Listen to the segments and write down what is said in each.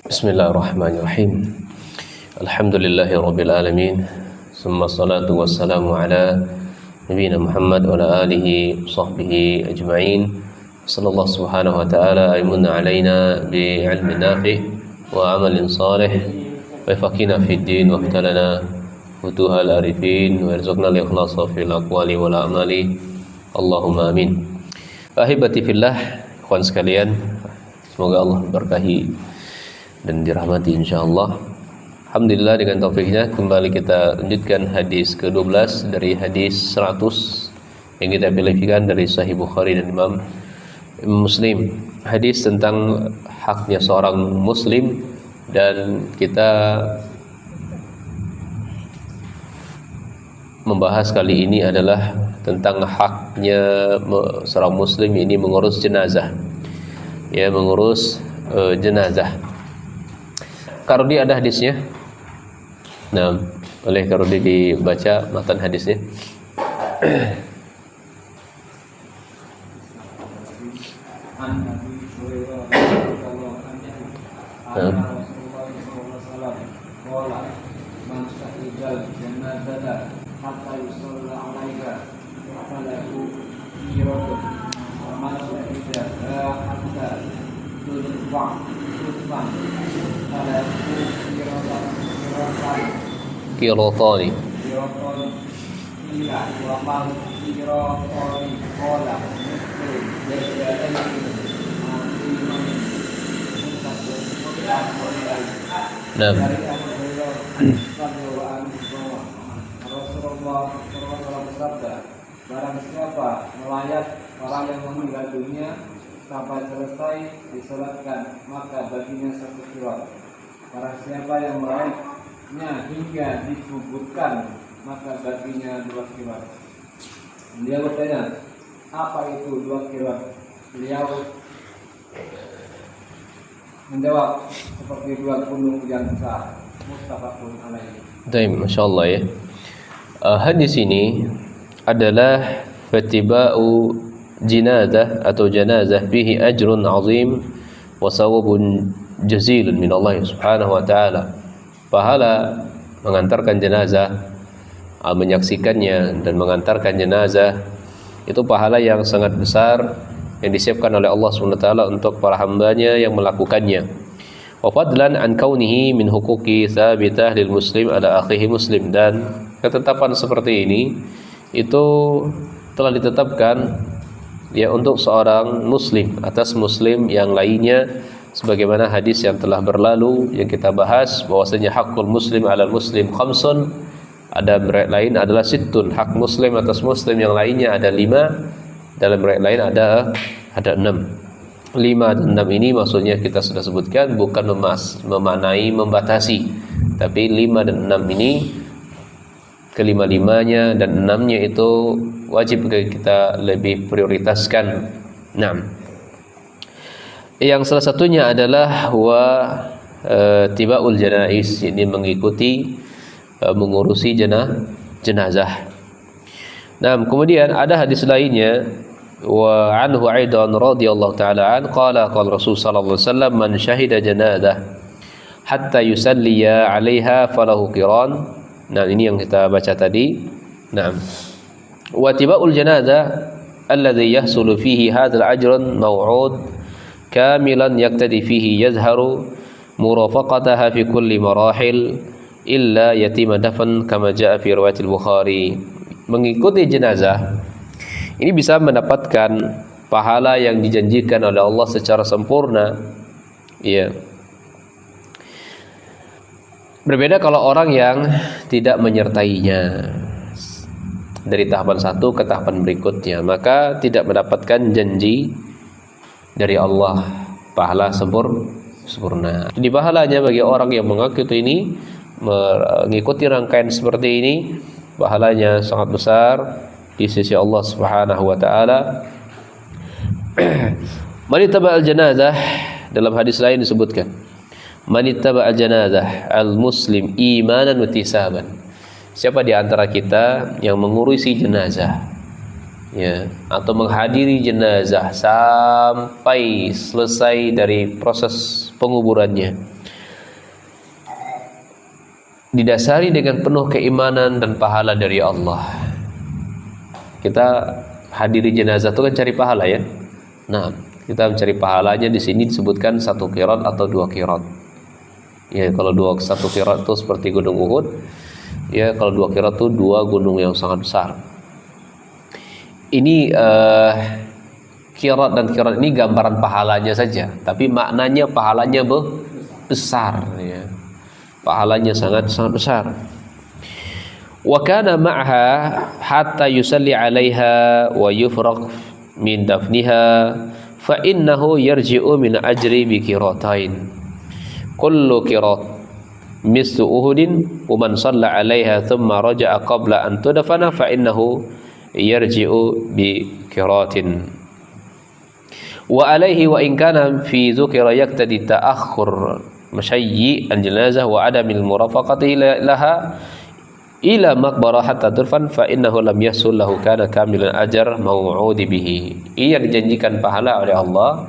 Bismillahirrahmanirrahim. Alhamdulillahirabbil alamin. Summa salatu wassalamu ala nabiyina Muhammad wa ala alihi sahbihi ajma'in. Sallallahu subhanahu wa ta'ala aymunna alaina bi ilmin nafi' wa amalin salih wa faqina fid din wa ibtalana futuhal arifin wa irzuqna al-ikhlasa fil aqwali wal a'mali. Allahumma amin. Ahibati fillah, ikhwan sekalian, semoga Allah berkahi dan dirahmati insyaallah. Alhamdulillah dengan taufiknya kembali kita lanjutkan hadis ke-12 dari hadis 100 yang kita pilihkan dari Sahih Bukhari dan Imam Muslim. Hadis tentang haknya seorang muslim, dan kita membahas kali ini adalah tentang haknya seorang muslim ini mengurus jenazah. Ya, mengurus jenazah. Karudi ada hadisnya. Nah, oleh Karudi dibaca matan hadisnya. Qirotani. Nah, Rasulullah bersabda, barang siapa melayat orang yang meninggal dunia sampai selesai disolatkan, maka baginya 1 qirat. Barang siapa yang melayatnya hingga dikuburkan, maka baginya 2 qirat. Beliau bertanya, apa itu 2 qirat? Beliau menjawab, seperti 2 gunung yang besar. Muttafaqun alaihi. Baik, masyaallah ya. Hadis ini adalah fattiba'u jinazah atau janazah fihi ajrun azim wa sawabun jazilun min Allah subhanahu wa ta'ala. Pahala mengantarkan jenazah, menyaksikannya dan mengantarkan jenazah, itu pahala yang sangat besar yang disiapkan oleh Allah subhanahu wa ta'ala untuk para hambanya yang melakukannya. Wa fadlan an kaunihi min huquqi thabitah lil muslim ala akhihi muslim, dan ketetapan seperti ini itu telah ditetapkan ya untuk seorang muslim atas muslim yang lainnya, sebagaimana hadis yang telah berlalu yang kita bahas bahwasanya hakul muslim ala muslim khamsun, ada riwayat lain adalah sittun, hak muslim atas muslim yang lainnya ada 5, dalam riwayat lain ada 6. 5 dan 6 ini maksudnya kita sudah sebutkan bukan memanai membatasi, tapi 5 dan 6 ini kelima-limanya dan 6-nya itu wajib kita lebih prioritaskan. Nah, yang salah satunya adalah tibaul janais, ini mengikuti mengurusi jenazah. Nah, kemudian ada hadis lainnya, wa anhu aidan radhiyallahu ta'ala an qala Rasul sallallahu alaihi wasallam man syahida janazah hatta yusalliya 'alaiha falahu qiran. Nah, ini yang kita baca tadi. Nah, wa tibaul janazah alladhi yahsulu fihi hadzal ajrun maw'ud kamilan yaqtadi fihi yazharu murafaqataha fi kulli marahil illa yatima dafan kama jaa fi riwayat al-Bukhari. Mengikuti jenazah ini bisa mendapatkan pahala yang dijanjikan oleh Allah secara sempurna. Ya. Berbeda kalau orang yang tidak menyertainya dari tahapan satu ke tahapan berikutnya, maka tidak mendapatkan janji dari Allah pahala sempurna. Jadi pahalanya bagi orang yang mengikuti ini, mengikuti rangkaian seperti ini, pahalanya sangat besar di sisi Allah Subhanahu wa taala. Man ittaba'al janazah, dalam hadis lain disebutkan, man ittaba'al janazah al-muslim imanan wa ihtisaban. Siapa di antara kita yang mengurusi jenazah ya, atau menghadiri jenazah sampai selesai dari proses penguburannya, didasari dengan penuh keimanan dan pahala dari Allah. Kita hadiri jenazah itu kan cari pahala ya. Nah, kita mencari pahalanya di sini disebutkan 1 qirat atau 2 qirat. Ya, kalau 1 qirat itu seperti gunung Uhud. Ya, kalau 2 qirat itu 2 gunung yang sangat besar. Ini qirat dan qirat ini gambaran pahalanya saja, tapi maknanya pahalanya besar ya. Pahalanya sangat besar. Wa kana ma'ha hatta yusalli 'alaiha wa yufraq min dafniha fa innahu yarji'u min ajri bi qiratain kullu qirat mislu uhudin wa man shalla 'alaiha thumma raja'a qabla an tudfana fa innahu yarji'u bi qiratin wa alaihi wa in kana fi dhukra yaqtadi ta'akhkhur mashayyi al-janazah wa adamil murafaqati laha ila maqbarah hatta turfan fa innahu lam yahsul lahu kana kamilan ajar mau'udi bihi. Ia dijanjikan pahala oleh Allah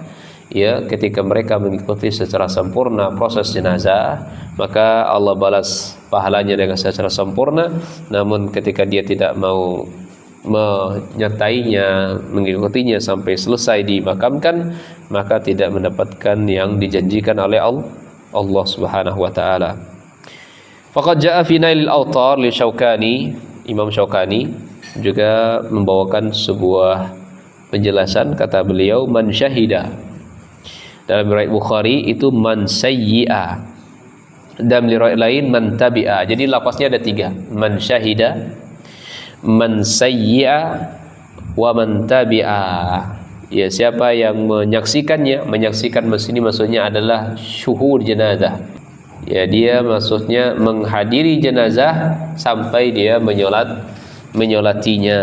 ya ketika mereka mengikuti secara sempurna proses jenazah, maka Allah balas pahalanya dengan secara sempurna. Namun ketika dia tidak mau menyertainya, mengikutinya sampai selesai dimakamkan, maka tidak mendapatkan yang dijanjikan oleh Allah Subhanahu wa taala. Faqad jaa fi Nailil Awtar li Syaukani, Imam Syaukani juga membawakan sebuah penjelasan, kata beliau man syahida. Dalam riwayat Bukhari itu man sayyi'a, dalam riwayat lain man tabi'a. Jadi lafaznya ada 3, man syahida, man sayyi'a, wa man tabi'a. Ya, siapa yang menyaksikannya, menyaksikan sini maksudnya adalah syuhud jenazah. Ya, dia maksudnya menghadiri jenazah sampai dia menyolatinya.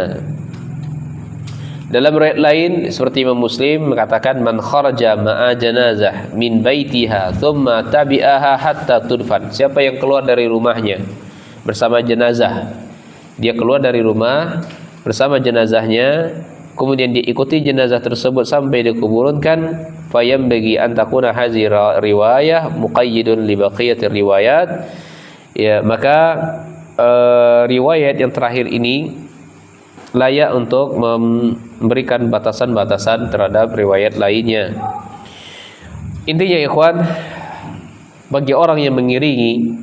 Dalam riwayat lain seperti Imam Muslim mengatakan man kharaja ma'a janazah min baitiha thumma tabi'aha hatta tudfan. Siapa yang keluar dari rumahnya bersama jenazah, dia keluar dari rumah bersama jenazahnya, kemudian diikuti jenazah tersebut sampai dikuburkan, fayam bagi antakuna hazi riwayah muqayyidun li baqiyatir riwayat. Ya, maka riwayat yang terakhir ini layak untuk memberikan batasan-batasan terhadap riwayat lainnya. Intinya ikhwan, bagi orang yang mengiringi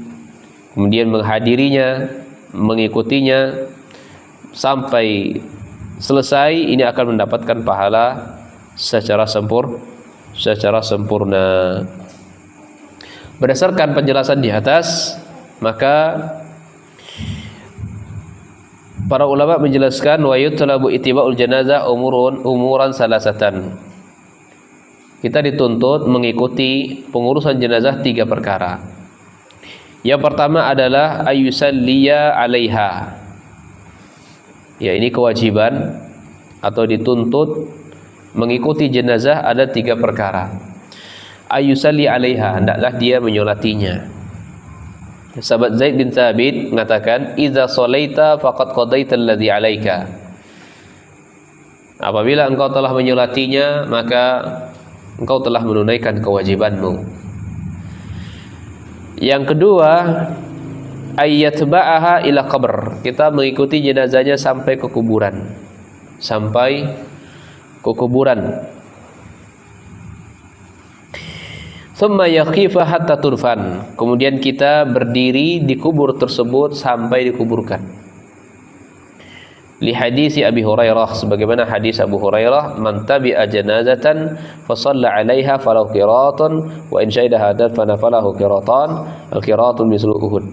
kemudian menghadirinya, mengikutinya sampai selesai, ini akan mendapatkan pahala secara sempurna. Berdasarkan penjelasan di atas, maka para ulama menjelaskan wa yutlabu ittiba'ul janazah umuran salasatan. Kita dituntut mengikuti pengurusan jenazah 3 perkara. Yang pertama adalah ayyusalliya 'alaiha. Ya, ini kewajiban atau dituntut mengikuti jenazah ada 3 perkara. Ayyusalli 'alaiha, hendaklah dia menyolatinya. Sahabat Zaid bin Thabit mengatakan, "Idza shalaita faqad qadaita alladhi 'alaika." Apabila engkau telah menyolatinya, maka engkau telah menunaikan kewajibanmu. Yang kedua, ayyatba'aha ila qabr. Kita mengikuti jenazahnya sampai ke kuburan. Thumma yaqifa hatta turfan. Kemudian kita berdiri di kubur tersebut sampai dikuburkan. Li hadisi Abi Hurairah, sebagaimana hadis Abu Hurairah, man tabi'a janazatan fa shalla 'alaiha falahu qiratun wa in syahida dafana falahu qiratan, al-qiratu mislu Uhud.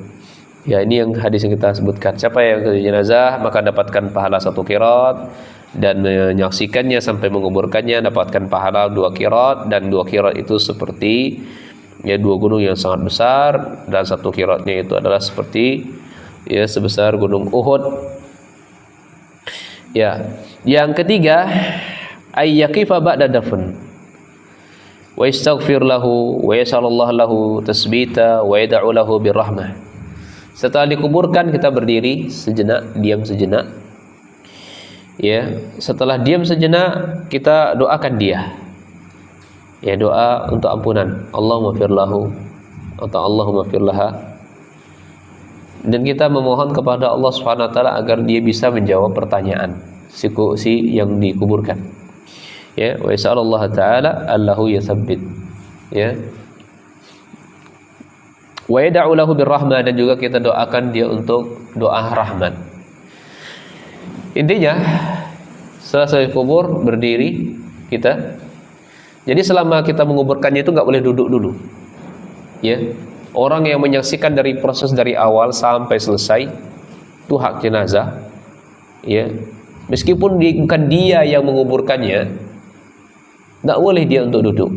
Ya, ini yang hadis yang kita sebutkan. Siapa yang ke jenazah maka dapatkan pahala 1 qirat, dan menyaksikannya sampai menguburkannya dapatkan pahala 2 qirat, dan 2 qirat itu seperti ya 2 gunung yang sangat besar, dan 1 qiratnya itu adalah seperti ya sebesar gunung Uhud. Ya, yang ketiga ay yaqifa ba'da dafn wa yastaghfir lahu wa yasallallahu lahu tasbita wa yad'u lahu birrahmah. Setelah dikuburkan kita berdiri sejenak, diam sejenak. Ya, setelah diam sejenak kita doakan dia. Ya, doa untuk ampunan. Allahumma firlahu atau Allahumma firlaha. Dan kita memohon kepada Allah Subhanahu wa taala agar dia bisa menjawab pertanyaan si yang dikuburkan. Ya, wa yas'alullah ta'ala allahu yatsabbit. Ya. Wa yad'u lahu birrahmah, dan juga kita doakan dia untuk doa rahmat. Intinya selesai kubur berdiri kita. Jadi selama kita menguburkannya itu nggak boleh duduk dulu. Ya. Orang yang menyaksikan dari proses dari awal sampai selesai itu hak jenazah. Ya. Meskipun bukan dia yang menguburkannya, nggak boleh dia untuk duduk.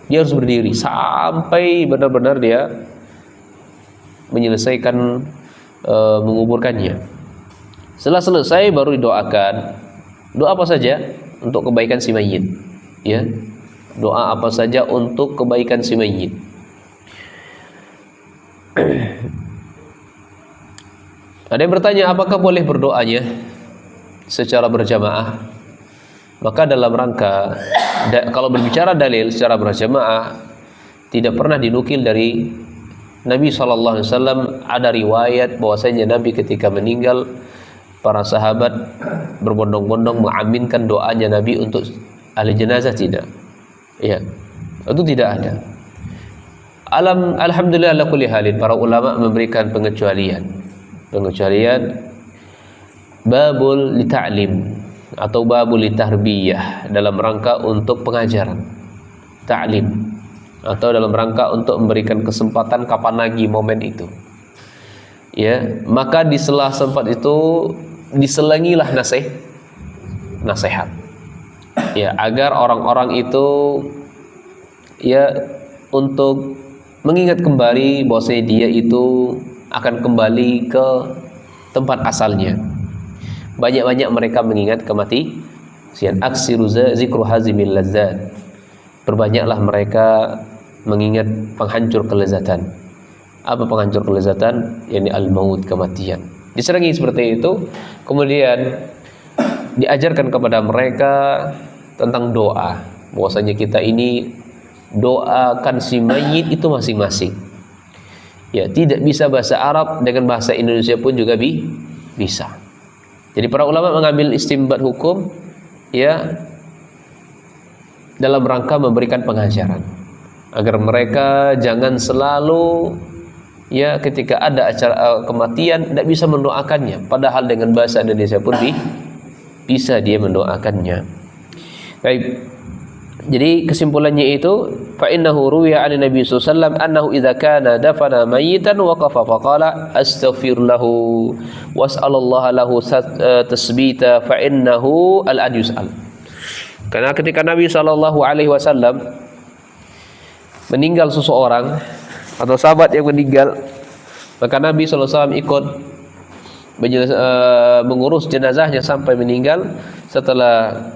Dia harus berdiri sampai benar-benar dia menyelesaikan menguburkannya. Setelah selesai baru didoakan. Doa apa saja untuk kebaikan si mayit. Ya. Doa apa saja untuk kebaikan si mayit. Ada yang bertanya, apakah boleh berdoanya secara berjamaah? Maka dalam rangka kalau berbicara dalil secara berjamaah, tidak pernah dinukil dari Nabi SAW. Ada riwayat bahwasanya Nabi ketika meninggal, para sahabat berbondong-bondong mengaminkan doanya Nabi untuk ahli jenazah, tidak. Ya, itu tidak ada. Alhamdulillah ala kulli halin, para ulama memberikan pengecualian babul li ta'lim atau babul li tarbiyah, dalam rangka untuk pengajaran ta'lim, atau dalam rangka untuk memberikan kesempatan kapan lagi momen itu. Ya, maka di sela sempat itu diselengilah nasihat. Ya, agar orang-orang itu ya untuk mengingat kembali bahwasanya dia itu akan kembali ke tempat asalnya. Banyak-banyak mereka mengingat kematian. Aksiru zikru hazimil lazzat. Perbanyaklah mereka mengingat penghancur kelezatan. Apa penghancur kelezatan? Yani al-maut, kematian. Diserangi seperti itu, kemudian diajarkan kepada mereka tentang doa. Bahwasanya kita ini doakan si mayit itu masing-masing. Ya, tidak bisa bahasa Arab, dengan bahasa Indonesia pun juga bisa. Jadi para ulama mengambil istinbat hukum ya dalam rangka memberikan pengajaran agar mereka jangan selalu ya ketika ada acara kematian tidak bisa mendoakannya, padahal dengan bahasa Indonesia pun bisa dia mendoakannya. Baik. Jadi kesimpulannya itu, fa innahu ruwiya 'an Nabi sallallahu alaihi wasallam annahu idza kana dafana mayitan waqafa faqala astaghfir lahu was'alallaha lahu tasbita fa innahu al-an yus'al. Karena ketika Nabi sallallahu alaihi wasallam meninggal seseorang atau sahabat yang meninggal, maka Nabi sallallahu alaihi wasallam ikut mengurus jenazahnya sampai meninggal. Setelah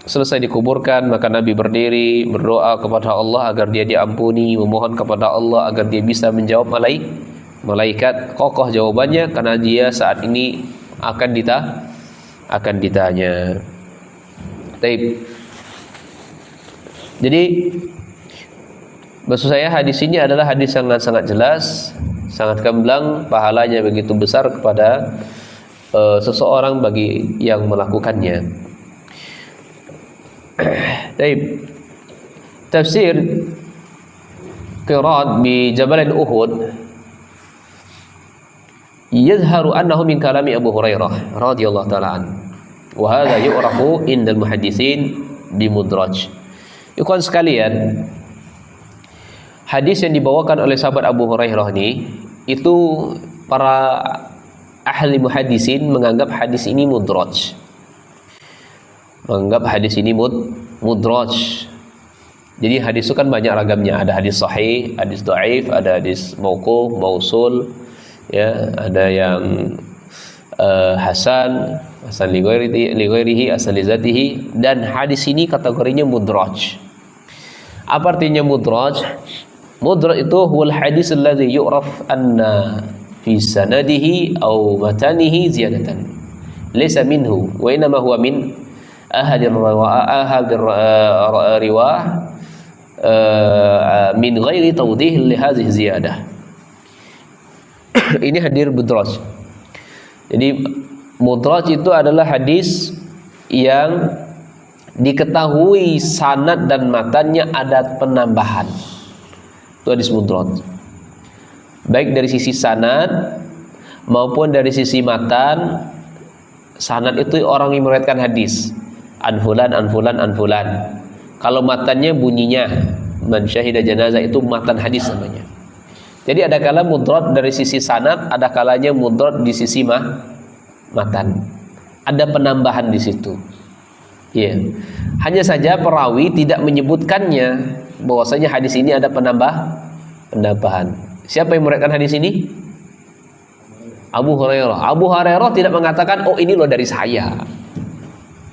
selesai dikuburkan, maka Nabi berdiri berdoa kepada Allah agar dia diampuni, memohon kepada Allah agar dia bisa menjawab malaikat. Kokoh jawabannya karena dia saat ini akan ditanya. Baik. Jadi maksud saya hadis ini adalah hadis yang sangat jelas, sangat gamblang, pahalanya begitu besar kepada seseorang bagi yang melakukannya. Baik. Tafsir qiraat bi Jabal Uhud yadhharu annahu min kalami Abu Hurairah radhiyallahu ta'ala an. Wa hadha yu'rafu indal muhadditsin bi mudraj. Ikhwan sekalian, hadis yang dibawakan oleh sahabat Abu Hurairah ini, itu para ahli muhaddisin menganggap hadis ini mudraj. Menganggap hadis ini mudraj. Jadi hadis itu kan banyak ragamnya, ada hadis sahih, hadis dhaif, ada hadis mauquf, mausul, ya, ada yang hasan li ghairihi, hasan li zatihi, dan hadis ini kategorinya mudraj. Apa artinya mudraj? Mudraj itu huwal hadis alladhi yu'raf anna fi sanadihi aw matanihi ziyadatan laysa minhu wa inma huwa min ahad riwayah min ghairi tawdih li hadhihi ziyadah. Ini hadis mudraj. Jadi mudraj itu adalah hadis yang diketahui sanad dan matanya ada penambahan. Itu hadis mudraj. Baik dari sisi sanad maupun dari sisi matan. Sanad itu orang yang meriwayatkan hadis. An fulan, an fulan, an fulan. Kalau matannya bunyinya man syahida janazah, itu matan hadis namanya. Jadi ada kala mudrad dari sisi sanad, ada kalanya mudrad di sisi matan. Ada penambahan di situ. Ya. Hanya saja perawi tidak menyebutkannya bahwasanya hadis ini ada penambahan. Siapa yang meriwayatkan hadis ini? Abu Hurairah. Abu Hurairah tidak mengatakan, oh ini loh dari saya.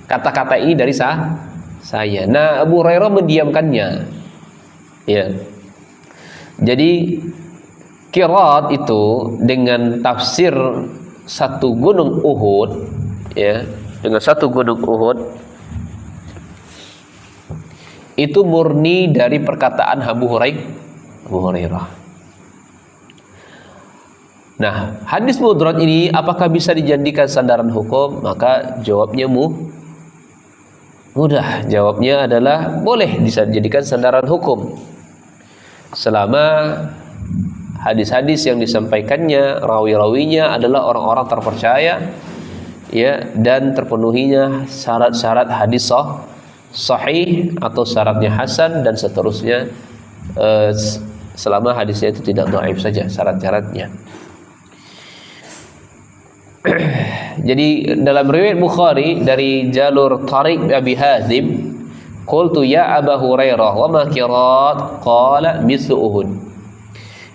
Kata-kata ini dari saya. Nah, Abu Hurairah mendiamkannya. Ya. Jadi Qirat itu dengan tafsir satu gunung Uhud, ya, dengan satu gunung Uhud itu murni dari perkataan Abu Hurairah. Nah, hadis mudraj ini apakah bisa dijadikan sandaran hukum? Maka jawabnya mudah. Jawabnya adalah boleh bisa dijadikan sandaran hukum selama hadis-hadis yang disampaikannya, rawi-rawinya adalah orang-orang terpercaya, ya, dan terpenuhinya syarat-syarat hadis sahih atau syaratnya hasan dan seterusnya, selama hadisnya itu tidak dhaif saja syarat-syaratnya. Jadi dalam riwayat Bukhari dari jalur Tariq Abi Hazim, qultu ya Abu Hurairah wa ma qirat, qala mithlu Uhud.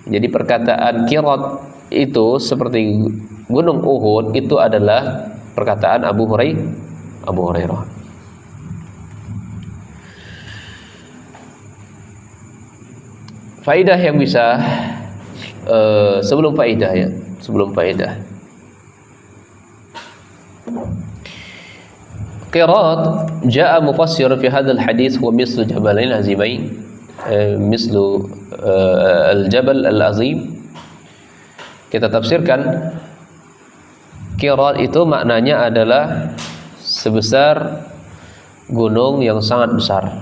Jadi perkataan qirat itu seperti gunung Uhud, itu adalah perkataan Abu Hurairah. Faidah yang bisa sebelum faidah. Qirat jaa mufassir fi hadzal hadits wa mislu jabalain azimain, mislu al-jabal al-azim. Kita tafsirkan qirat itu maknanya adalah sebesar gunung yang sangat besar.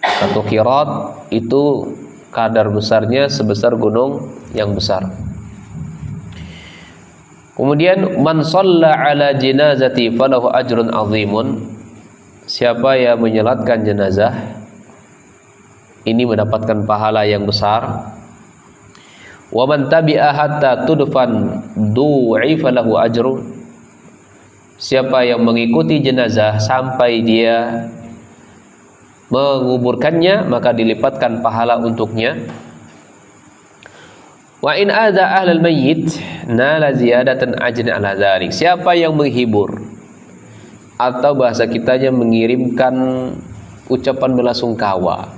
Satu qirat itu kadar besarnya sebesar gunung yang besar. Kemudian man shalla ala janazati falahu ajrun azimun. Siapa yang menyolatkan jenazah ini mendapatkan pahala yang besar. Wa man tabi'a hatta tudfan du'ifa lahu ajrun. Siapa yang mengikuti jenazah sampai dia menguburkannya, maka dilipatkan pahala untuknya. Wa in adza ahlal mayyit nala ziyadatan ajrin ala dzalik. Siapa yang menghibur atau bahasa kitanya mengirimkan ucapan belasungkawa,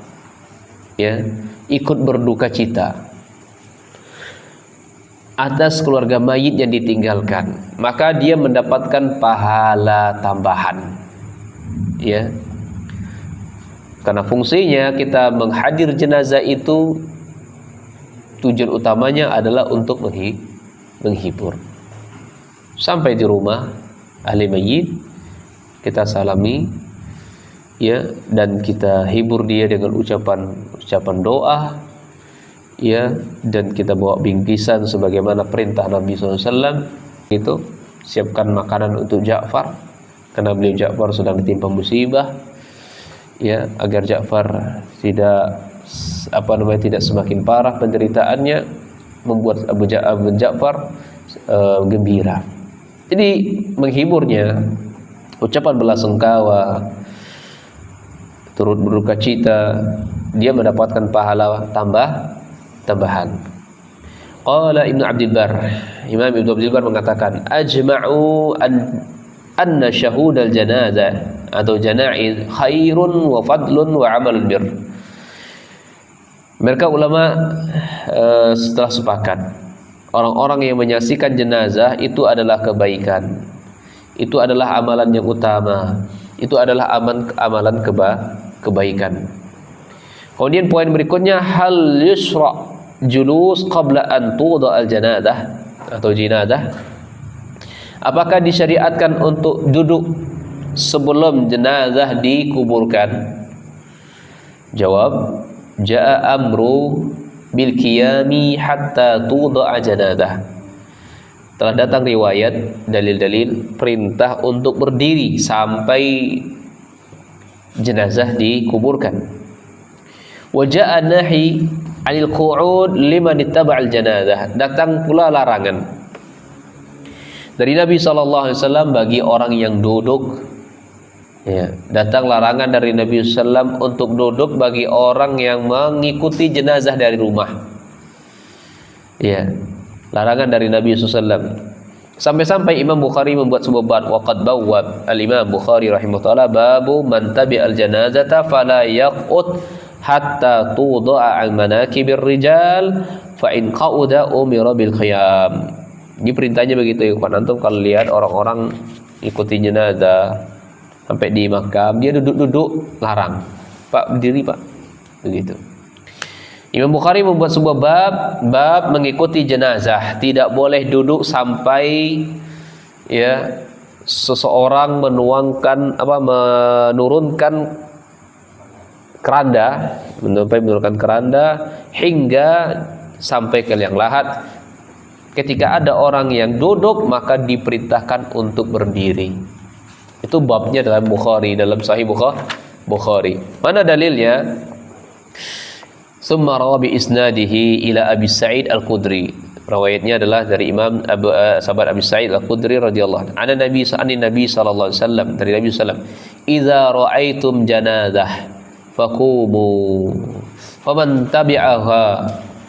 ya, ikut berduka cita atas keluarga mayit yang ditinggalkan, maka dia mendapatkan pahala tambahan, ya. Karena fungsinya kita menghadir jenazah itu tujuan utamanya adalah untuk menghibur. Sampai di rumah ahli mayit kita salami, ya, dan kita hibur dia dengan ucapan doa, ya, dan kita bawa bingkisan sebagaimana perintah Nabi SAW. Itu siapkan makanan untuk Ja'far karena beliau Ja'far sedang ditimpa musibah, ya, agar Ja'far tidak semakin parah penderitaannya, membuat Abu Ja'far gembira. Jadi menghiburnya, ucapan belasungkawa, turut berduka cita, dia mendapatkan pahala tambahan. Qala Ibnu Abdul Bar, Imam Ibnu Abdul Bar mengatakan, ajma'u anna syahudal janazah atau janaiz khairun wa fadlun wa amalun bir. Mereka ulama setelah sepakat, orang-orang yang menyaksikan jenazah itu adalah kebaikan, itu adalah amalan yang utama, itu adalah kebaikan. Kemudian poin berikutnya, hal yusra julus qabla an tuda al-janazah atau jenazah? Apakah disyariatkan untuk duduk sebelum jenazah dikuburkan? Jawab, jaa amru bil qiyami hatta tuda janazah. Telah datang riwayat, dalil-dalil perintah untuk berdiri sampai jenazah dikuburkan. Wa jaa nahi 'anil qu'ud liman ittaba'al janazah. Datang pula larangan dari Nabi sallallahu alaihi wasallam bagi orang yang duduk. Ya, datang larangan dari Nabi sallallahu alaihi wasallam untuk duduk bagi orang yang mengikuti jenazah dari rumah. Ya, larangan dari Nabi sallallahu alaihi wasallam. Sampai-sampai Imam Bukhari membuat sebuah bab, waqad bawwab al-Imam Bukhari rahimahullah babu man tabi'al janazata fala yaqut hatta tuda'a al-manakibir rijal fa in qa'uda umira bil qiyam. Ini perintahnya begitu ya, Pak. Antum kalau lihat orang-orang ikuti jenazah sampai di makam, dia duduk-duduk larang. Pak, berdiri, Pak. Begitu. Imam Bukhari membuat sebuah bab mengikuti jenazah, tidak boleh duduk sampai ya seseorang menurunkan keranda, menurunkan keranda hingga sampai ke liang lahat. Ketika ada orang yang duduk, maka diperintahkan untuk berdiri. Itu babnya dalam Bukhari, dalam Sahih Bukhari. Mana dalilnya? Summa rawa bi isnadihi ila Abi Sa'id Al-Khudri. Riwayatnya adalah dari Imam sahabat Abi Sa'id Al-Khudri radhiyallahu anhu. Nabi sallallahu alaihi wasallam, dari Nabi sallallahu alaihi wasallam, "Idza ra'aitum janazah faqumu faman tabi'aha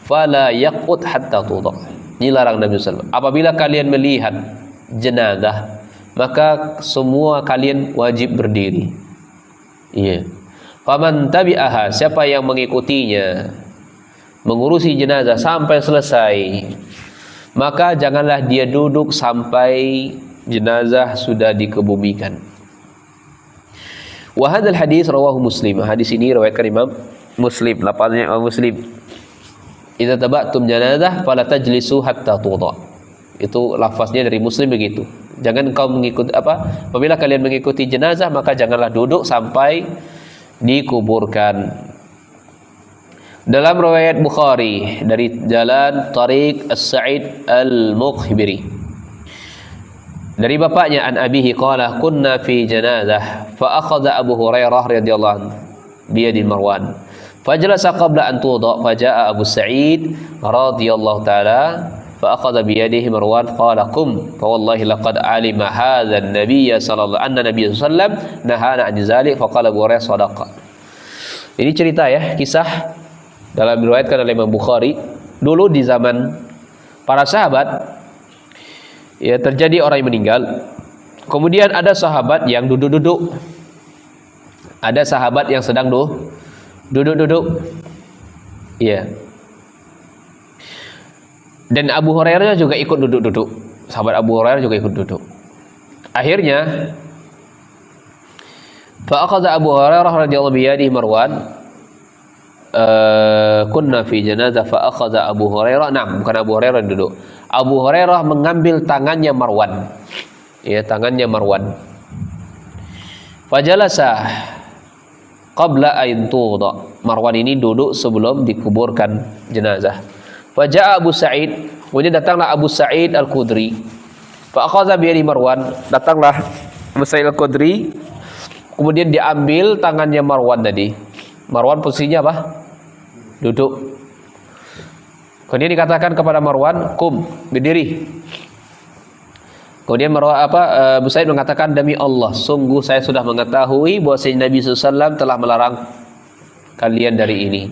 fala yaqut hatta tudha." Ini larang Nabi sallallahu alaihi wasallam. Apabila kalian melihat jenazah, maka semua kalian wajib berdiri. Iya. Faman tabi'aha, siapa yang mengikutinya, mengurusi jenazah sampai selesai, maka janganlah dia duduk sampai jenazah sudah dikebumikan. Wa hadzal hadis rawahu Muslim. Hadis ini riwayatkan Imam Muslim, lafaznya Imam Muslim. Idza taba'tum janazah fala tajlisu hatta tudha. Itu lafaznya dari Muslim begitu. Jangan kau mengikuti apabila kalian mengikuti jenazah, maka janganlah duduk sampai dikuburkan. Dalam riwayat Bukhari dari jalan Tariq As-Sa'id Al-Mukhbiri, dari bapaknya an abihi qala kunna fi janazah fa akhadha Abu Hurairah radhiyallahu anhu bi yadi Marwan fajlasa qabla an tuda fa jaa Abu Sa'id radhiyallahu ta'ala fa akhadha bi yadihi Marwan qala qum fa wallahi laqad alima hadha an-nabiy sallallahu anna nabiy sallallahu nahana an zalik fa qala Abu Hurairah sadaqa. Ini cerita ya, kisah dalam diriwayatkan oleh Imam Bukhari. Dulu di zaman para sahabat ya, terjadi orang yang meninggal, kemudian ada sahabat yang duduk-duduk, ada sahabat yang sedang duduk-duduk, iya. Dan Abu Hurairah juga ikut duduk-duduk. Sahabat Abu Hurairah juga ikut duduk. Akhirnya fa akhadha Abu Hurairah radhiyallahu bi yadihi Marwan kunna fi janazah fa akhadha Abu Hurairah, bukan Abu Hurairah duduk. Abu Hurairah mengambil tangannya Marwan. Ya, tangannya Marwan. Fajalasa qabla an tuda. Marwan ini duduk sebelum dikuburkan jenazah. Faja'a Abu Sa'id, kemudian datanglah Abu Sa'id Al-Khudri. Fa akhadha bi yadi Marwan, datanglah Abu Sa'id Al-Khudri, kemudian diambil tangannya Marwan tadi. Marwan posisinya apa? Duduk. Kemudian dikatakan kepada Marwan, "Qum, berdiri." Kemudian Abu Sa'id mengatakan, "Demi Allah, sungguh saya sudah mengetahui bahwa Nabi SAW telah melarang kalian dari ini."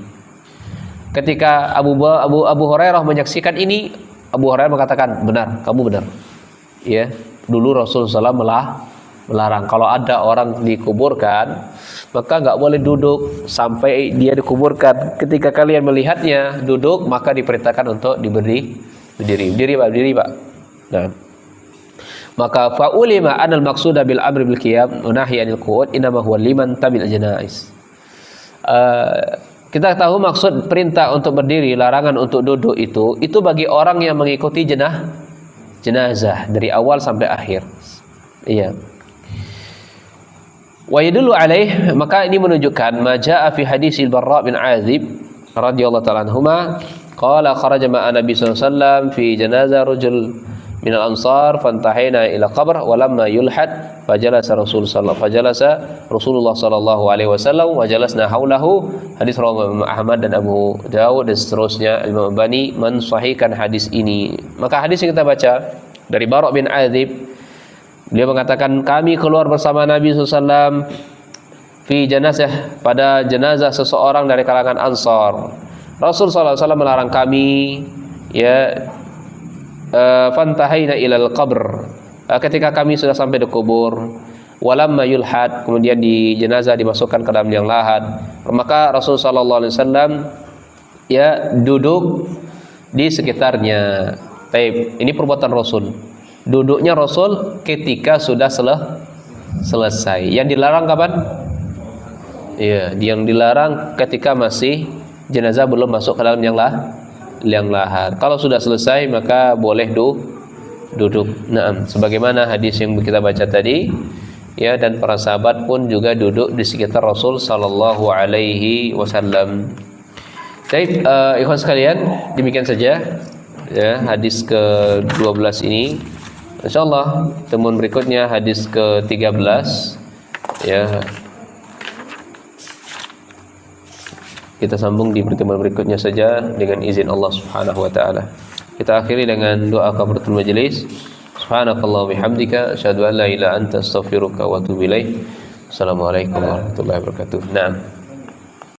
Ketika Abu Hurairah menyaksikan ini, Abu Hurairah mengatakan, "Benar, kamu benar." Ya, dulu Rasulullah SAW melarang kalau ada orang dikuburkan, maka nggak boleh duduk sampai dia dikuburkan. Ketika kalian melihatnya duduk, maka diperintahkan untuk berdiri, Pak. Nah, maka fa'ulima anal maqsuda bil amri bil qiyam wa nahyi anil qu'ud inma huwa liman tabil janaiz. kita tahu maksud perintah untuk berdiri, larangan untuk duduk itu bagi orang yang mengikuti jenazah dari awal sampai akhir. Iya. Wa yadullu alaih, maka ini menunjukkan ma jaa fi hadisil Barra bin Azib radhiyallahu ta'ala anhuma qala kharaja ma'a Nabi sallallahu alaihi wasallam fi janazah rajul min al-ansar fantahina ila qabr wa lamma yulhad fajalasa Rasulullah sallallahu alaihi wasallam wa jalasna haulahu. Hadis riwayat Imam Ahmad dan Abu Dawud dan seterusnya. Imam Albani mensahihkan hadis ini. Maka hadis yang kita baca dari Barra bin Azib, beliau mengatakan kami keluar bersama Nabi SAW fi janazah, pada jenazah seseorang dari kalangan Ansar. Rasul SAW melarang kami, ya, fantahaina ilal qabr, ketika kami sudah sampai di kubur, walamma yulhad, kemudian di jenazah dimasukkan ke dalam liang lahat, maka Rasul sallallahu alaihi wasallam ya duduk di sekitarnya. Taib, ini perbuatan Rasul. Duduknya Rasul ketika sudah selesai. Yang dilarang kapan? Iya, yang dilarang ketika masih jenazah belum masuk ke dalam liang lahat. Kalau sudah selesai maka boleh duduk. Naam, sebagaimana hadis yang kita baca tadi, ya, dan para sahabat pun juga duduk di sekitar Rasul sallallahu alaihi wasallam. Baik, ikhwan sekalian, demikian saja ya hadis ke-12 ini. Insyaallah temuan berikutnya hadis ke-13 ya. Kita sambung di pertemuan berikutnya saja dengan izin Allah Subhanahu wa taala. Kita akhiri dengan doa kafaratul majelis. Subhanakallah bihamdika asyhadu an la ilaha illa anta astaghfiruka wa atubu ilaik. Assalamualaikum warahmatullahi wabarakatuh. Naam.